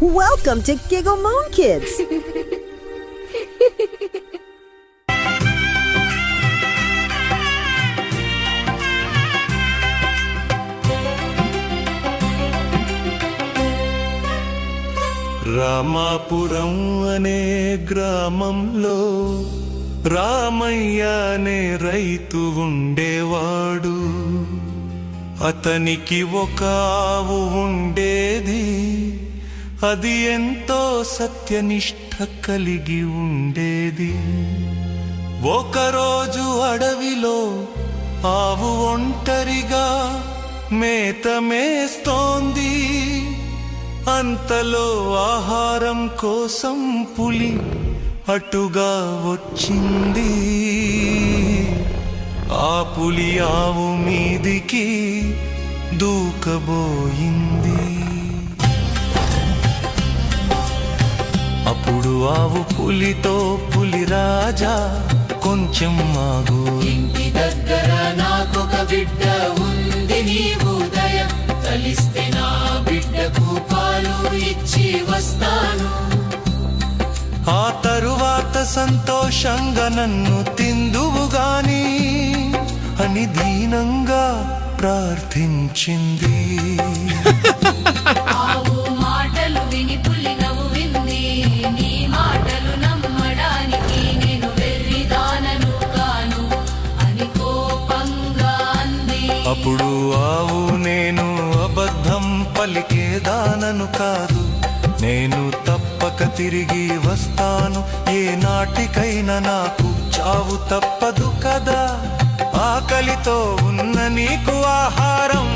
Welcome to Giggle Moon Kids! Ramapuram అనే గ్రామంలో రామయ్య అనే రైతు ఉండేవాడు. అతనికి ఒక ఆవు ఉండేది. అది ఎంతో సత్యనిష్ఠ కలిగి ఉండేది. ఒకరోజు అడవిలో ఆవు ఒంటరిగా మేత మేస్తోంది. అంతలో ఆహారం కోసం పులి అటుగా వచ్చింది. ఆ పులి ఆవు మీదికి దూకబోయింది. అప్పుడు ఆవు పులితో, పులి రాజా కొంచెం ఆగు, ఇంటి దగ్గర నాకొక బిడ్డ ఉంది, నీవు దయ తలిస్తే నా బిడ్డకు పాలు ఇచ్చి వస్తాను. ఆ తరువాత సంతోషంగా నన్ను తిందువు గాని అని దీనంగా ప్రార్థించింది. ఆవు మాటలు విని పులి నవ్వింది. నీ మాటలు నమ్మడానికి నేను వెర్రిదానను కాను అని కోపంగా అంది. అప్పుడు ఆవు, నేను అబద్ధం పలికేదానను కాదు, నేను తప్పక తిరిగి వస్తాను. ఏ నాటికైనా నాకు చావు తప్పదు కదా. ఆకలితో ఉన్న నీకు ఆహారం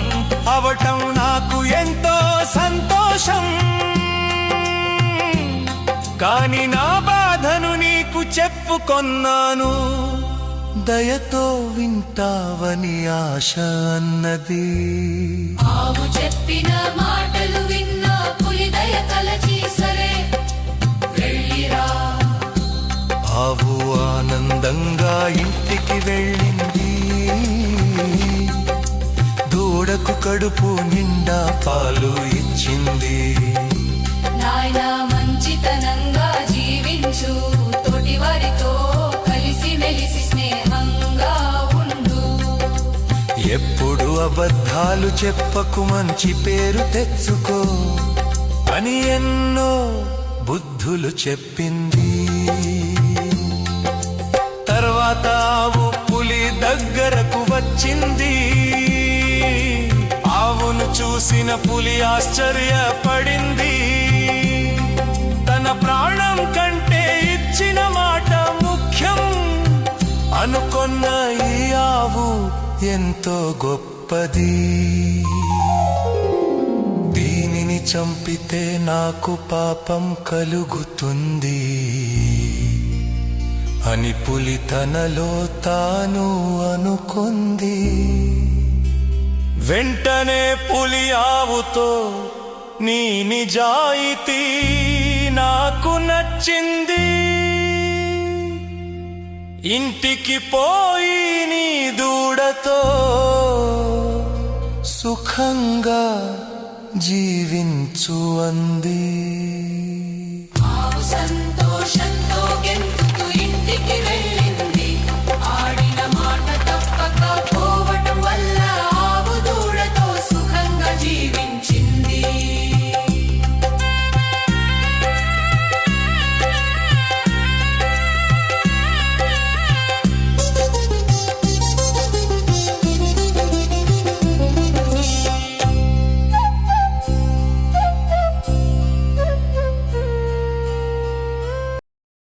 అవటం నాకు ఎంతో సంతోషం. కాని నా బాధను నీకు చెప్పుకొన్నాను, దయతో వింటావని ఆశ అన్నది. ఆవు చెప్పిన మాటలు విన్న పులి దయ తలచి సరే వెళ్ళిరా. ఆవు ఆనందంగా ఇంటికి వెళ్ళింది. దూడకు కడుపు నిండా పాలు ఇచ్చింది. నాయనా మంచితనంగా జీవించు, తోటి వారితో కలిసి మెలిసి స్నేహంగా ఉండు. ఎప్పుడు అబద్ధాలు చెప్పకు, మంచి పేరు తెచ్చుకో అని ఎన్నో బుద్ధులు చెప్పింది. తర్వాత ఆవు పులి దగ్గరకు వచ్చింది. ఆవును చూసిన పులి ఆశ్చర్యపడింది. తన ప్రాణం కంటే ఇచ్చిన మాట ముఖ్యం అనుకొన్న ఈ ఆవు ఎంతో గొప్పది. దీనిని చంపితే నాకు పాపం కలుగుతుంది అని పులి తనలో తాను అనుకుంది. వెంటనే పులి ఆవుతో, నీ నిజాయితీ నాకు నచ్చింది. ఇంటికి పోయి నీ దూడతో సుఖంగా జీవించు అంది. ఆవు సంతోషంగా